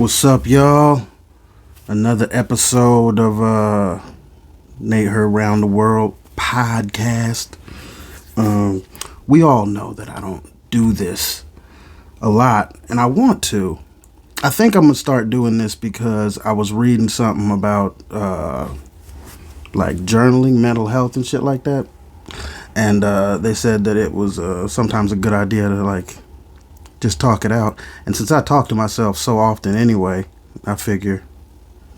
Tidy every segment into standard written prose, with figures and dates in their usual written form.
What's up, y'all? Another episode of Nate Her Around the World podcast. We all know that I don't do this a lot, and I want to. I think I'm gonna start doing this because I was reading something about like journaling, mental health, and shit like that, and they said that it was sometimes a good idea to like just talk it out. And since I talk to myself so often anyway, I figure,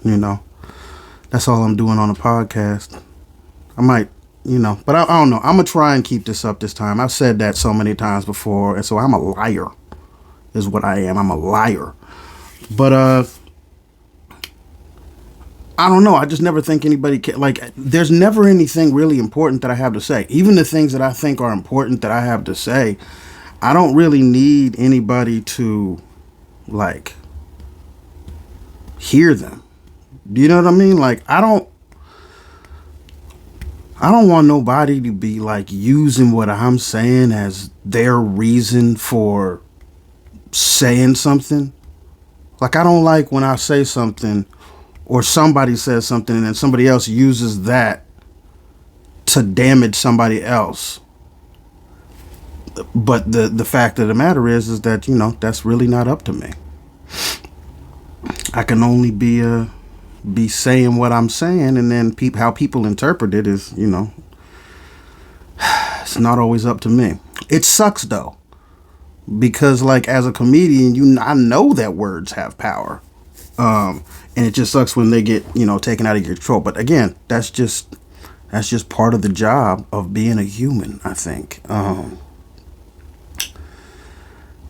that's all I'm doing on a podcast. I might, but I don't know. I'm going to try and keep this up this time. I've said that so many times before, and so I'm a liar, is what I am. I'm a liar. But, I don't know. I just never think anybody can, there's never anything really important that I have to say. Even the things that I think are important that I have to say, I don't really need anybody to, hear them. Do you know what I mean? I don't want nobody to be, using what I'm saying as their reason for saying something. I don't like when I say something or somebody says something and then somebody else uses that to damage somebody else. But the fact of the matter is that, that's really not up to me. I can only be saying what I'm saying, and then how people interpret it is, it's not always up to me. It sucks though, because as a comedian, I know that words have power, and it just sucks when they get taken out of your control. But again, that's just part of the job of being a human, I think.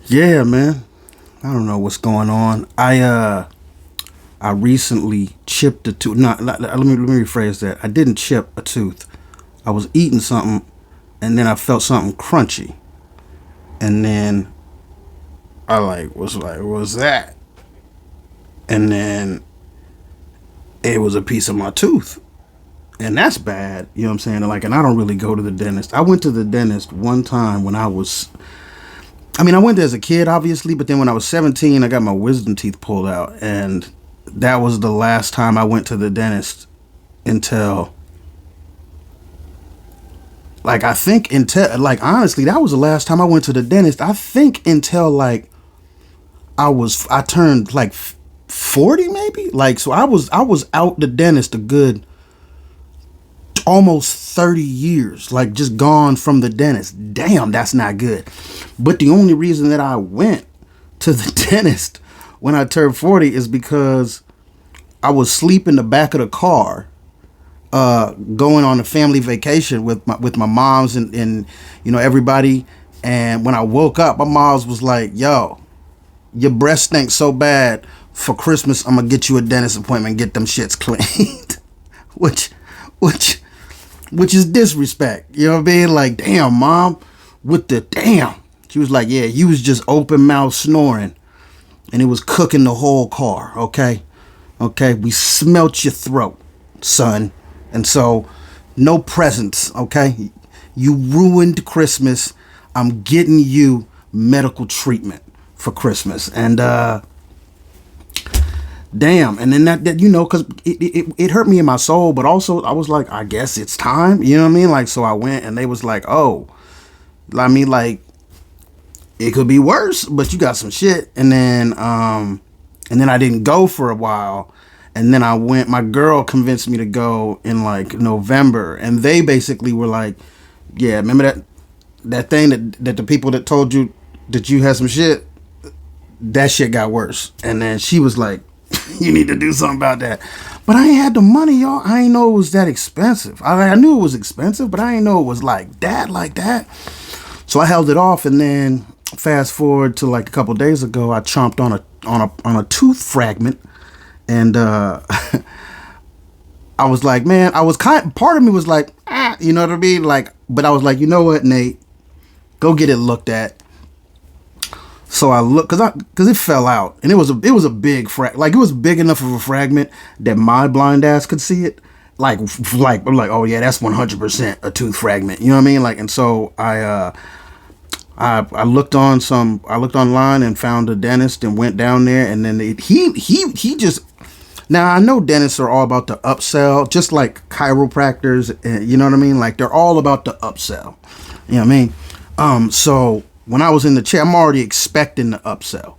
Yeah, man. I don't know what's going on. I recently chipped a tooth. No, let me rephrase that. I didn't chip a tooth. I was eating something, and then I felt something crunchy, and then I was like, what's that? And then it was a piece of my tooth, and that's bad. You know what I'm saying? And I don't really go to the dentist. I went to the dentist one time when I went there as a kid, obviously, but then when I was 17, I got my wisdom teeth pulled out, and that was the last time I went to the dentist until, honestly, that was the last time I went to the dentist, I think, until, I turned, 40, maybe? So I was out the dentist a good almost 30 years, just gone from the dentist. Damn, that's not good. But the only reason that I went to the dentist when I turned 40 is because I was asleep in the back of the car, going on a family vacation with my moms and everybody. And when I woke up, my moms was like, yo, your breath stinks so bad. For Christmas, I'm gonna get you a dentist appointment and get them shits cleaned. which is disrespect. You know what I mean? Damn, mom, damn. She was like, yeah, you was just open mouth snoring, and it was cooking the whole car, okay? Okay, we smelt your throat, son. And so, no presents, okay? You ruined Christmas. I'm getting you medical treatment for Christmas. And, damn. And then that because it hurt me in my soul, but also I was like, I guess it's time. You know what I mean? So I went, and they was like, oh, it could be worse, but you got some shit. And then I didn't go for a while. And then I went, my girl convinced me to go in November. And they basically were like, yeah, remember that thing that the people that told you that you had some shit, that shit got worse. And then she was like, you need to do something about that. But I ain't had the money, y'all. I ain't know it was that expensive. I knew it was expensive, but I ain't know it was like that. So I held it off, and then fast forward to a couple days ago, I chomped on a tooth fragment, and I was like, man, part of me was like, you know what I mean? But I was like, you know what, Nate, go get it looked at. So I looked, cause it fell out, and it was a big it was big enough of a fragment that my blind ass could see it. I'm like, oh yeah, that's 100% a tooth fragment. You know what I mean? And so I I looked I looked online and found a dentist and went down there, and then he just, now I know dentists are all about the upsell, just like chiropractors, you know what I mean? Like they're all about the upsell. You know what I mean? So when I was in the chair, I'm already expecting the upsell.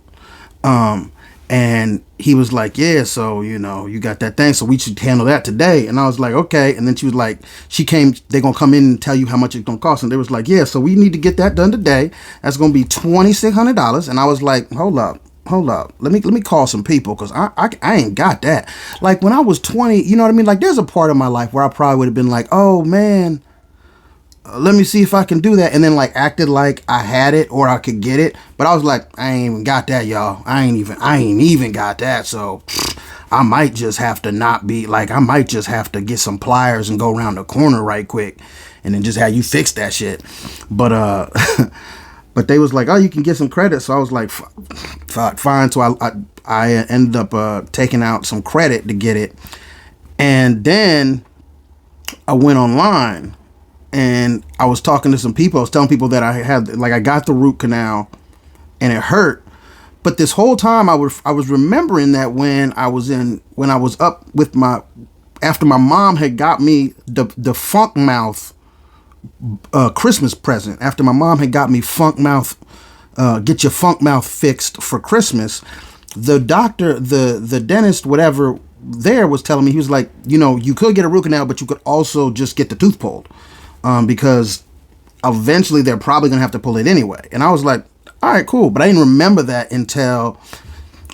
Um, and he was like, yeah, so, you know, you got that thing, so we should handle that today. And I was like, okay. And then she was like, they're going to come in and tell you how much it's going to cost. And they was like, yeah, so we need to get that done today. That's going to be $2,600. And I was like, hold up. Let me call some people, because I ain't got that. Like when I was 20, you know what I mean? Like there's a part of my life where I probably would have been like, oh man, let me see if I can do that, and then like acted like I had it or I could get it. But I was like, I ain't even got that, y'all. I ain't even got that. So I might just have to not be like, I might just have to get some pliers and go around the corner right quick and then just have you fix that shit. But but they was like, oh, you can get some credit. So I was like, fine. So I ended up taking out some credit to get it, and then I went online and I was talking to some people. I was telling people that I got the root canal and it hurt. But this whole time I was remembering that when I was up with after my mom had got me the funk mouth Christmas present, after my mom had got me funk mouth, get your funk mouth fixed for Christmas, the doctor, the dentist, whatever there was telling me, he was like, you know, you could get a root canal, but you could also just get the tooth pulled. Because eventually they're probably going to have to pull it anyway. And I was like, all right, cool. But I didn't remember that until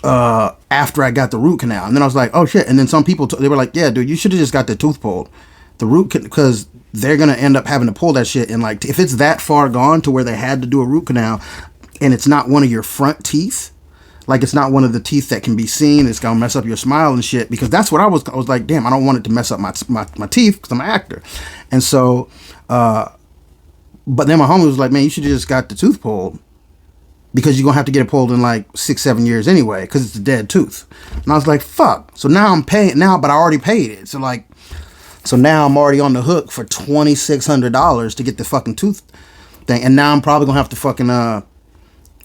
after I got the root canal. And then I was like, oh, shit. And then some people, they were like, yeah, dude, you should have just got the tooth pulled. Because they're going to end up having to pull that shit. And like, if it's that far gone to where they had to do a root canal and it's not one of your front teeth, like it's not one of the teeth that can be seen, it's going to mess up your smile and shit. Because that's what I was like, damn, I don't want it to mess up my teeth because I'm an actor. And so, but then my homie was like, man, you should have just got the tooth pulled, because you're going to have to get it pulled in like 6-7 years anyway, because it's a dead tooth. And I was like, fuck. So now I'm paying now, but I already paid it. So now I'm already on the hook for $2,600 to get the fucking tooth thing. And now I'm probably going to have to fucking,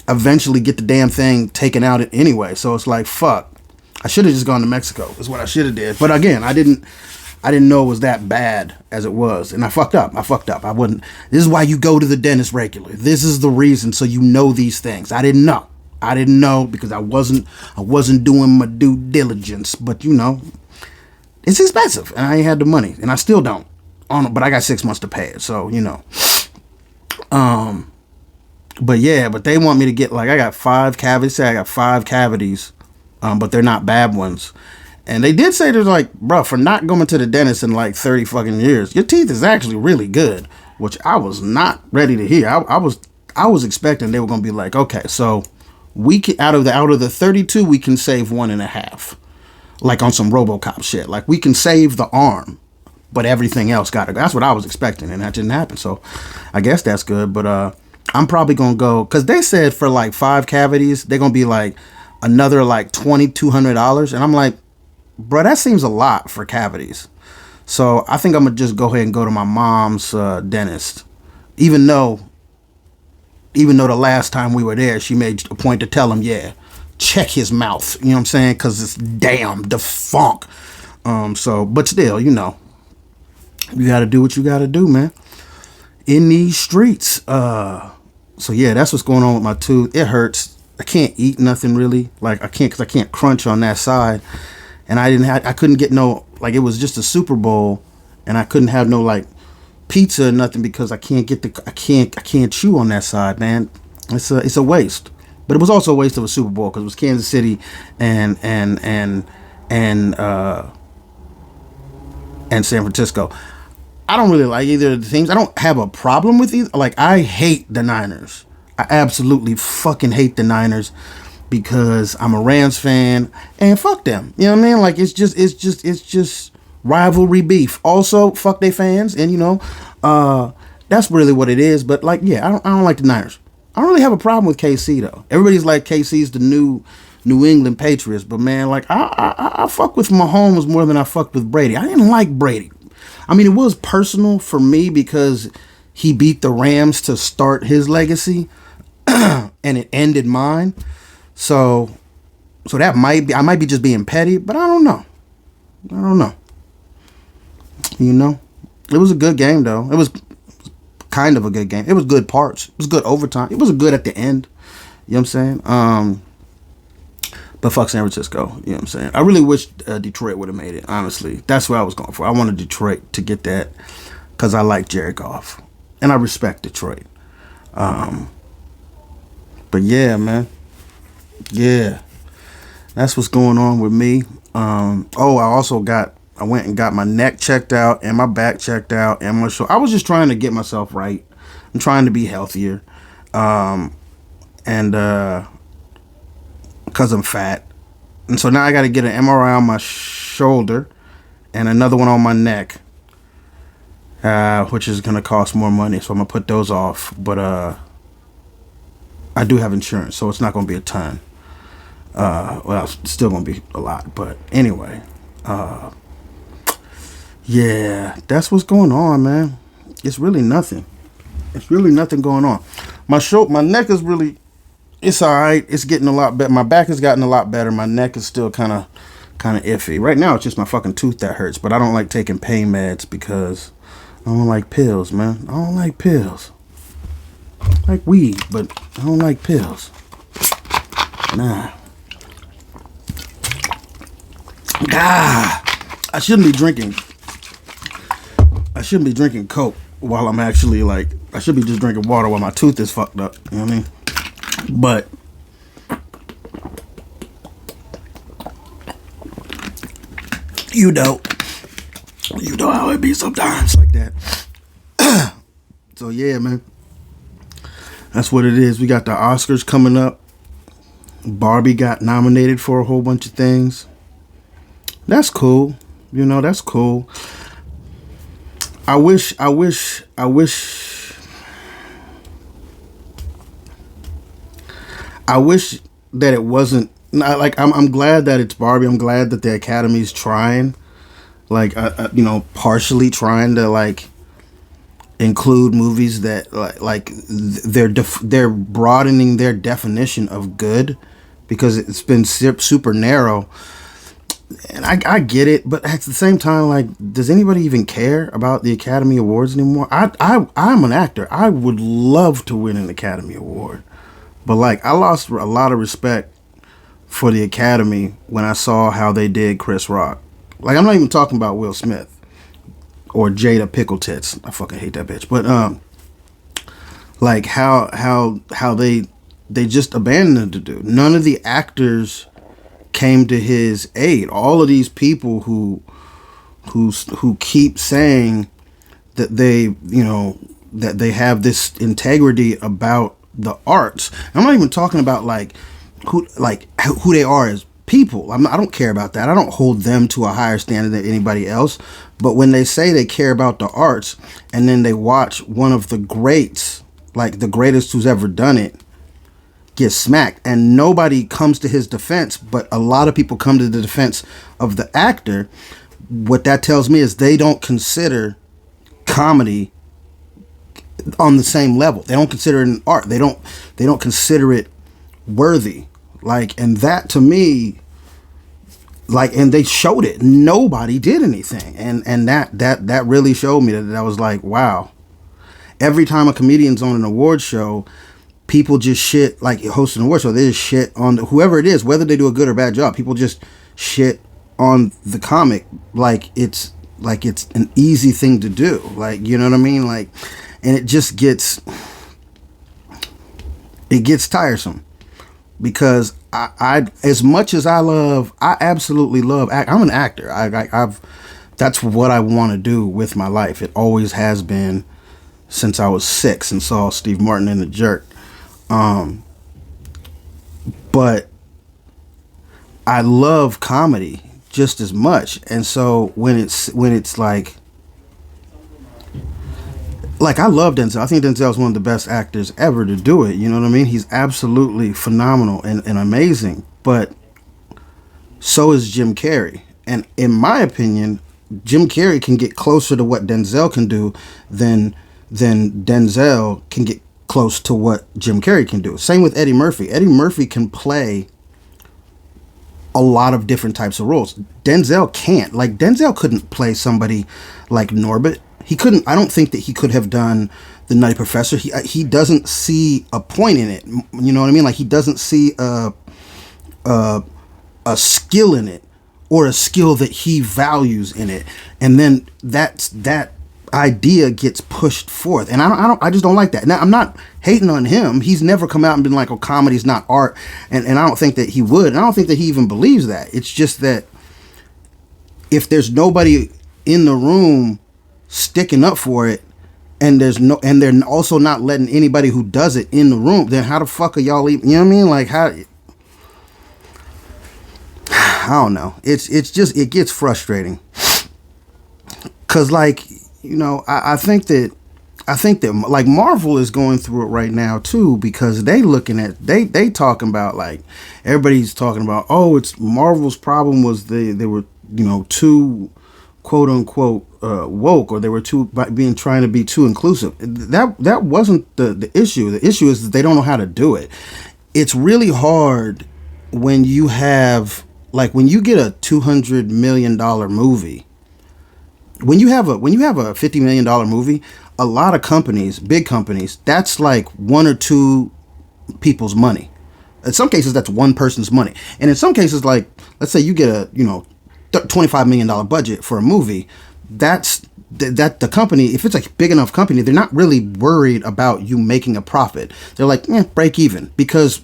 eventually get the damn thing taken out anyway. So it's like, fuck. I should have just gone to Mexico is what I should have did. But again, I didn't know it was that bad as it was. And I fucked up. I wouldn't. This is why you go to the dentist regularly. This is the reason, so you know these things. I didn't know because I wasn't doing my due diligence. But you know, it's expensive and I ain't had the money, and I still don't. But I got 6 months to pay it. So, you know. But yeah, but they want me to get, like, I got 5 cavities. Say I got 5 cavities, but they're not bad ones. And they did say, there's like, bro, for not going to the dentist in like 30 fucking years, your teeth is actually really good, which I was not ready to hear. I was expecting they were going to be like, okay, so we can, out of the 32, we can save 1.5, like on some RoboCop shit. Like we can save the arm, but everything else got to go. That's what I was expecting, and that didn't happen. So I guess that's good. But I'm probably gonna go, because they said for like 5 cavities they're gonna be like another like $2,200, and I'm like, bro, that seems a lot for cavities. So I think I'm gonna just go ahead and go to my mom's dentist, even though the last time we were there, she made a point to tell him, yeah, check his mouth. You know what I'm saying? Because it's damn the funk. So, but still, you know, you got to do what you got to do, man, in these streets. So yeah, that's what's going on with my tooth. It hurts. I can't eat nothing really. Like I can't, because I can't crunch on that side. And I couldn't get no, like, it was just a Super Bowl, and I couldn't have no like pizza or nothing, because I can't chew on that side, man. It's a waste. But it was also a waste of a Super Bowl, because it was Kansas City and San Francisco. I don't really like either of the teams. I don't have a problem with either. Like, I hate the Niners. I absolutely fucking hate the Niners, because I'm a Rams fan, and fuck them. You know what I mean? Like, it's just rivalry beef. Also, fuck they fans, and you know, that's really what it is. But like, yeah, I don't like the Niners. I don't really have a problem with KC though. Everybody's like, KC's the new New England Patriots, but man, like, I fuck with Mahomes more than I fucked with Brady. I didn't like Brady. I mean, it was personal for me because he beat the Rams to start his legacy. and it ended mine. So that might be, I might be just being petty, but I don't know. I don't know. You know, it was a good game though. It was kind of a good game. It was good parts. It was good overtime. It was good at the end. You know what I'm saying? But fuck San Francisco. You know what I'm saying? I really wish Detroit would have made it. Honestly, that's what I was going for. I wanted Detroit to get that because I like Jared Goff and I respect Detroit. But yeah, man. Yeah, that's what's going on with me. I went and got my neck checked out and my back checked out and my shoulder. I was just trying to get myself right. I'm trying to be healthier. And because I'm fat. And so now I got to get an MRI on my shoulder and another one on my neck, which is going to cost more money. So I'm going to put those off. But I do have insurance, so it's not going to be a ton. Well, it's still going to be a lot. But anyway, yeah, that's what's going on, man. It's really nothing. It's really nothing going on. My neck is really, it's all right. It's getting a lot better. My back has gotten a lot better. My neck is still kind of iffy. Right now, it's just my fucking tooth that hurts. But I don't like taking pain meds because I don't like pills, man. I don't like pills. I like weed, but I don't like pills. Nah. I shouldn't be drinking Coke while I'm actually like, I should be just drinking water while my tooth is fucked up. You know what I mean? But you know how it be sometimes like that. So yeah, man, that's what it is. We got the Oscars coming up. Barbie got nominated for a whole bunch of things. That's cool. You know, that's cool. I wish that it wasn't like, I'm glad that it's Barbie. I'm glad that the Academy's trying, like, partially trying to like include movies that like they're broadening their definition of good, because it's been super narrow. And I get it, but at the same time, like, does anybody even care about the Academy Awards anymore? I'm an actor. I would love to win an Academy Award. But, like, I lost a lot of respect for the Academy when I saw how they did Chris Rock. Like, I'm not even talking about Will Smith or Jada Pickle Tits. I fucking hate that bitch. But, like, how they just abandoned the dude. None of the actors came to his aid. All of these people who keep saying that they have this integrity about the arts. I'm not even talking about who they are as people. I don't care about that. I don't hold them to a higher standard than anybody else. But when they say they care about the arts and then they watch one of the greats, like the greatest who's ever done it, get smacked, and nobody comes to his defense, but a lot of people come to the defense of the actor, what that tells me is they don't consider comedy on the same level. They don't consider it an art. They don't consider it worthy. Like, and that to me, like, and they showed it. Nobody did anything. And that really showed me that I was like, wow. Every time a comedian's on an award show, people just shit, like hosting an award show, they just shit on whoever it is, whether they do a good or bad job. People just shit on the comic like it's an easy thing to do. Like, you know what I mean? Like, and it just gets tiresome, because I as much as I absolutely love I'm an actor. I've that's what I want to do with my life. It always has been since I was 6 and saw Steve Martin in The Jerk. But I love comedy just as much, and so when it's like I love Denzel. I think Denzel is one of the best actors ever to do it. You know what I mean? He's absolutely phenomenal and amazing. But so is Jim Carrey, and in my opinion, Jim Carrey can get closer to what Denzel can do than Denzel can get close to what Jim Carrey can do. Same with Eddie Murphy. Eddie Murphy can play a lot of different types of roles. Denzel can't. Like, Denzel couldn't play somebody like Norbit. He couldn't. I don't think that he could have done the Nutty Professor. He doesn't see a point in it. You know what I mean? Like, he doesn't see a skill in it, or a skill that he values in it, and then that idea gets pushed forth, and I just don't like that. Now, I'm not hating on him. He's never come out and been like, "Oh, comedy's not art," and I don't think that he would, and I don't think that he even believes that. It's just that if there's nobody in the room sticking up for it, and they're also not letting anybody who does it in the room, then how the fuck are y'all even, you know what I mean? Like, how, I don't know. It's just, it gets frustrating. Cause, like, you know, I think that like Marvel is going through it right now too, because they talking about, like, everybody's talking about, oh, it's Marvel's problem was they were, you know, too quote unquote woke, or they were trying to be too inclusive. That wasn't the issue. The issue is that they don't know how to do it. It's really hard when you have, like, when you get a $200 million movie, when you have a $50 million movie, a lot of companies, big companies, that's like one or two people's money. In some cases, that's one person's money. And in some cases, like, let's say you get a, you know, $25 million budget for a movie, that the company, if it's a big enough company, they're not really worried about you making a profit. They're like, break even, because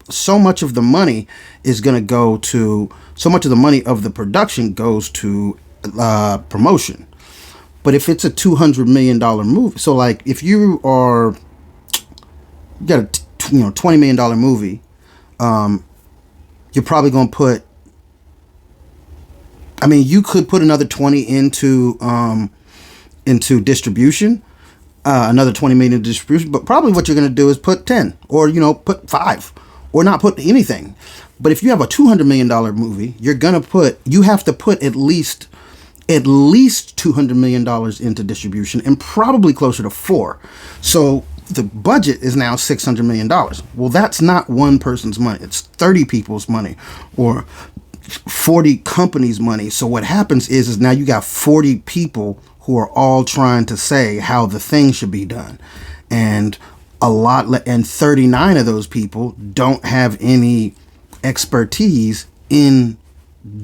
so much of the money is going to go to, so much of the money of the production goes to promotion. But if it's a $200 million movie, so like if you got a $20 million movie, you're probably going to put, I mean, you could put another 20 into distribution, another 20 million in distribution, but probably what you're going to do is put 10, or, you know, put 5, or not put anything. But if you have a $200 million movie, you have to put at least $200 million into distribution, and probably closer to 4. So the budget is now $600 million. Well, that's not one person's money. It's 30 people's money, or 40 companies' money. So what happens is now you got 40 people who are all trying to say how the thing should be done. And 39 of those people don't have any expertise in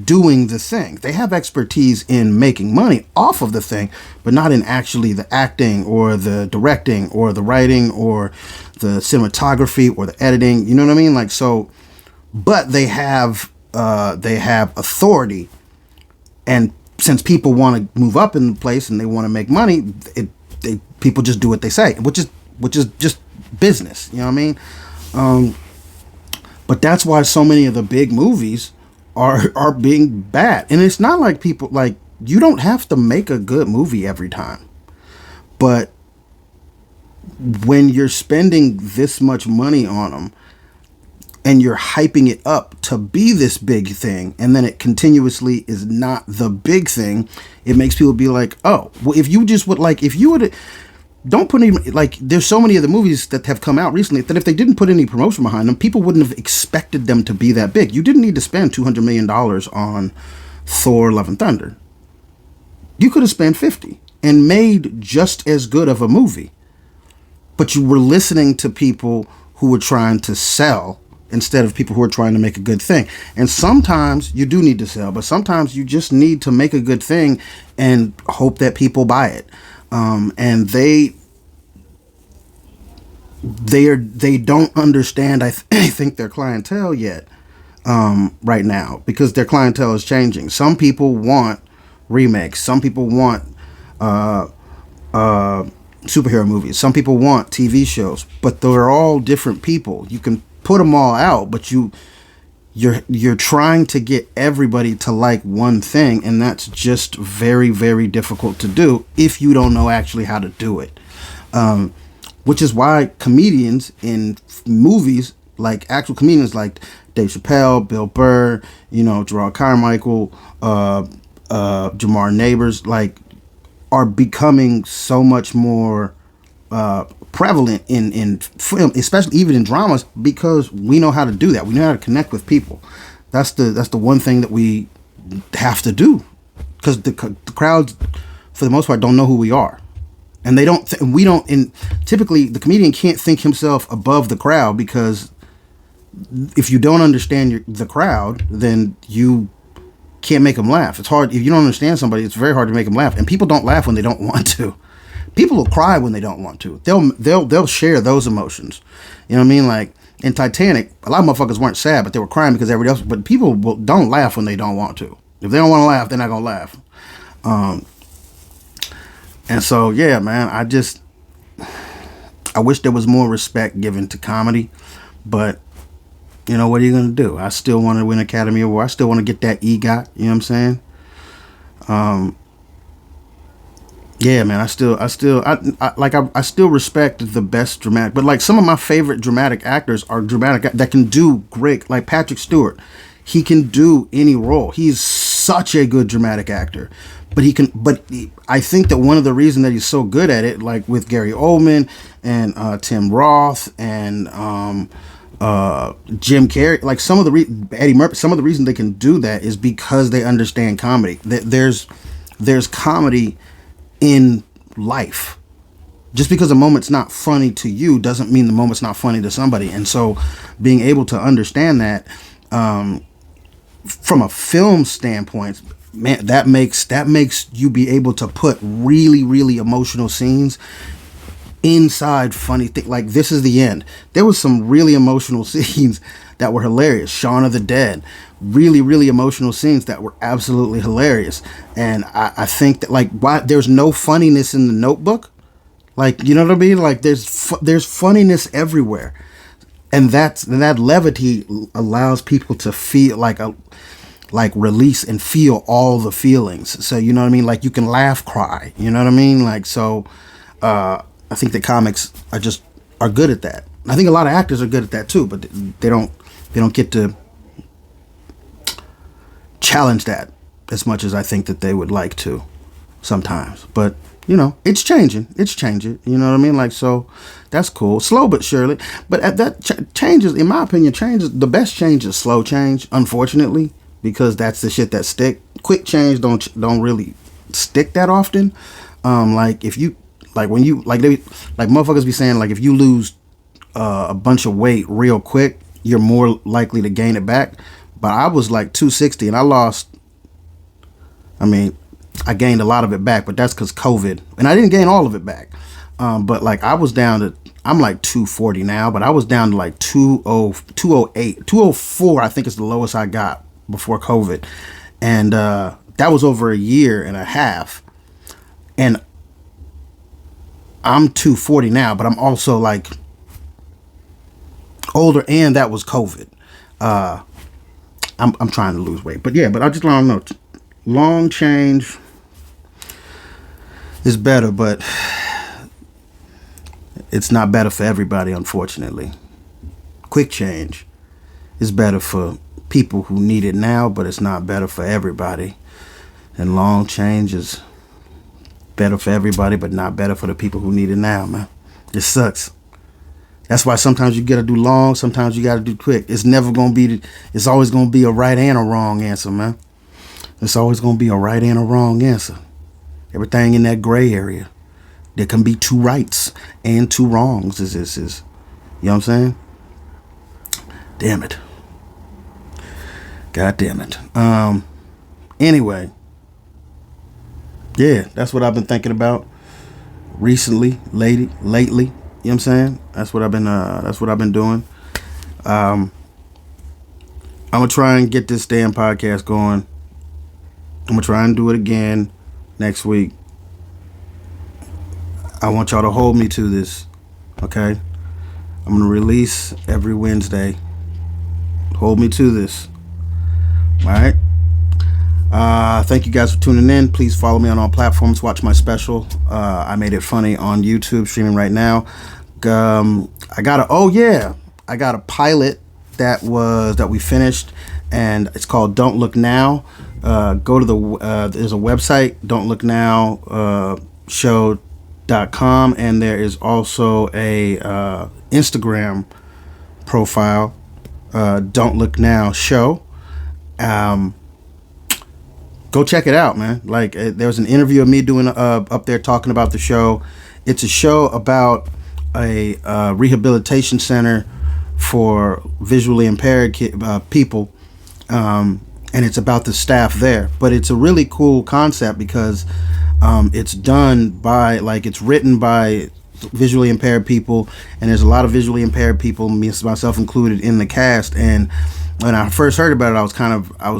doing the thing. They have expertise in making money off of the thing, but not in actually the acting, or the directing, or the writing, or the cinematography, or the editing. You know what I mean? Like, so, but they have authority, and since people want to move up in the place and they want to make money, people just do what they say, which is just business. You know what I mean? But that's why so many of the big movies are being bad, and it's not like people, like, you don't have to make a good movie every time, but when you're spending this much money on them, and you're hyping it up to be this big thing, and then it continuously is not the big thing, it makes people be like, oh, well, if you would, don't put any, like, there's so many of the movies that have come out recently that if they didn't put any promotion behind them, people wouldn't have expected them to be that big. You didn't need to spend $200 million on Thor: Love and Thunder. You could have spent 50 and made just as good of a movie, but you were listening to people who were trying to sell instead of people who are trying to make a good thing. And sometimes you do need to sell, but sometimes you just need to make a good thing and hope that people buy it. And they don't understand, I think, their clientele yet, right now, because their clientele is changing. Some people want remakes. Some people want superhero movies. Some people want TV shows, but they're all different people. You can put them all out, but you're trying to get everybody to like one thing, and that's just very, very difficult to do if you don't know actually how to do it. Which is why comedians in movies, like actual comedians like Dave Chappelle, Bill Burr, you know, Gerard Carmichael, Jamar Neighbors, like, are becoming so much more prevalent in film, especially even in dramas, because we know how to do that. We know how to connect with people. That's the one thing that we have to do, because the crowds, for the most part, don't know who we are, and they don't. We don't. And typically, the comedian can't think himself above the crowd, because if you don't understand the crowd, then you can't make them laugh. It's hard if you don't understand somebody. It's very hard to make them laugh, and people don't laugh when they don't want to. People will cry when they don't want to. They'll share those emotions. You know what I mean? Like in Titanic, a lot of motherfuckers weren't sad, but they were crying because everybody else. But people don't laugh when they don't want to. If they don't want to laugh, they're not gonna laugh. And so yeah, man, I wish there was more respect given to comedy, but you know, what are you gonna do? I still want to win Academy Award. I still want to get that EGOT. You know what I'm saying? Yeah, man. I still respect the best dramatic, but like some of my favorite dramatic actors are dramatic that can do great. Like Patrick Stewart, he can do any role. He's such a good dramatic actor, but I think that one of the reasons that he's so good at it, like with Gary Oldman and Tim Roth and Jim Carrey, like Eddie Murphy, some of the reason they can do that is because they understand comedy. There's comedy in life. Just because a moment's not funny to you doesn't mean the moment's not funny to somebody. And so being able to understand that from a film standpoint, man, that makes you be able to put really, really emotional scenes inside funny thing. Like This Is the End. There was some really emotional scenes that were hilarious. Shaun of the Dead. Really, really emotional scenes that were absolutely hilarious. And I think that, like, why there's no funniness in The Notebook. Like, you know what I mean? Like there's funniness everywhere. And that levity allows people to feel like release and feel all the feelings. So, you know what I mean? Like you can laugh, cry, you know what I mean? Like, so, I think that comics are good at that. I think a lot of actors are good at that too, but they don't get to challenge that as much as I think that they would like to sometimes. But you know, it's changing. You know what I mean? Like, so that's cool, slow but surely. But at that changes, in my opinion, the best change is slow change, unfortunately, because that's the shit that stick. Quick change don't really stick that often. Like if you when you motherfuckers be saying, like, if you lose a bunch of weight real quick, you're more likely to gain it back. But I was like 260 and I gained a lot of it back, but that's because COVID, and I didn't gain all of it back. But like I'm like 240 now, but I was down to like 208, 204. I think is the lowest I got before COVID, and that was over a year and a half. And I'm 240 now, but I'm also like older, and that was COVID. I'm trying to lose weight, but yeah, but I just don't know. Long change is better, but it's not better for everybody, unfortunately. Quick change is better for people who need it now, but it's not better for everybody. And long change is better for everybody, but not better for the people who need it now, man. It sucks. That's why sometimes you gotta do long, sometimes you gotta do quick. It's always gonna be a right and a wrong answer, man. It's always gonna be a right and a wrong answer. Everything in that gray area. There can be two rights and two wrongs. You know what I'm saying? Damn it. God damn it. Anyway. Yeah, that's what I've been thinking about recently, lately. You know what I'm saying? That's what I've been doing. I'm gonna try and get this damn podcast going. I'm gonna try and do it again next week. I want y'all to hold me to this, okay? I'm gonna release every Wednesday. Hold me to this. All right. Thank you guys for tuning in. Please follow me on all platforms. Watch my special. I Made It Funny on YouTube, streaming right now. I got a pilot that we finished, and it's called Don't Look Now. Go to there's a website, Don't Look Now show.com, and there is also a Instagram profile, Don't Look Now Show. Go check it out, man. Like, there was an interview of me doing up there talking about the show. It's a show about a rehabilitation center for visually impaired people, and it's about the staff there. But it's a really cool concept because it's done by, like, it's written by visually impaired people, and there's a lot of visually impaired people, myself included, in the cast. And when I first heard about it, I was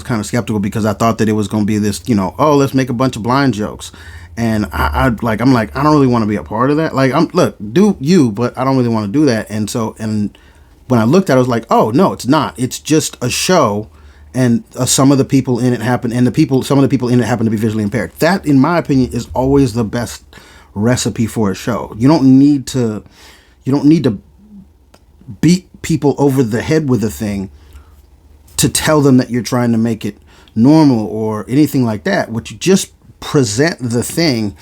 kind of skeptical because I thought that it was going to be this, oh, let's make a bunch of blind jokes. And I'm like, I don't really want to be a part of that. Like, look, do you, but I don't really want to do that. And so, and when I looked at it, I was like, oh no, it's not. It's just a show, and some of the people in it some of the people in it happen to be visually impaired. That, in my opinion, is always the best recipe for a show. You don't need to beat people over the head with a thing to tell them that you're trying to make it normal or anything like that. What you just present the thing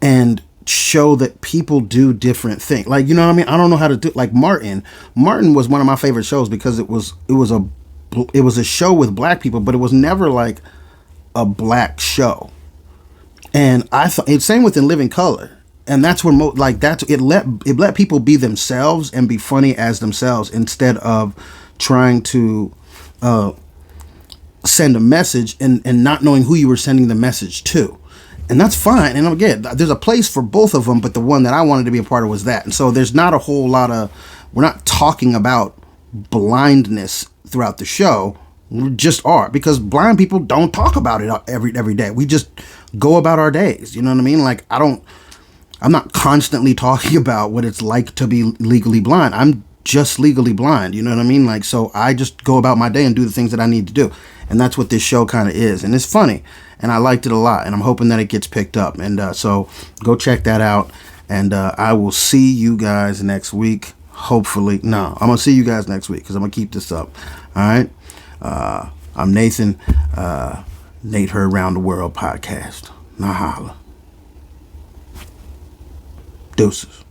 and show that people do different things. Like, you know what I mean? I don't know how to do, like, Martin was one of my favorite shows because it was a show with black people, but it was never like a black show. And I thought it's same with In Living Color. And that's where it let people be themselves and be funny as themselves instead of trying to send a message and not knowing who you were sending the message to. And that's fine. And again, there's a place for both of them, but the one that I wanted to be a part of was that. And so there's not a whole lot we're not talking about blindness throughout the show. We just are, because blind people don't talk about it every day. We just go about our days. You know what I mean? Like, I'm not constantly talking about what it's like to be legally blind. I'm just legally blind. You know what I mean? Like, so I just go about my day and do the things that I need to do. And that's what this show kind of is. And it's funny. And I liked it a lot. And I'm hoping that it gets picked up. And so go check that out. And I will see you guys next week. Hopefully. No, I'm going to see you guys next week because I'm going to keep this up. All right. I'm Nathan. Nate Heard Round the World podcast. Now holla. Deuces.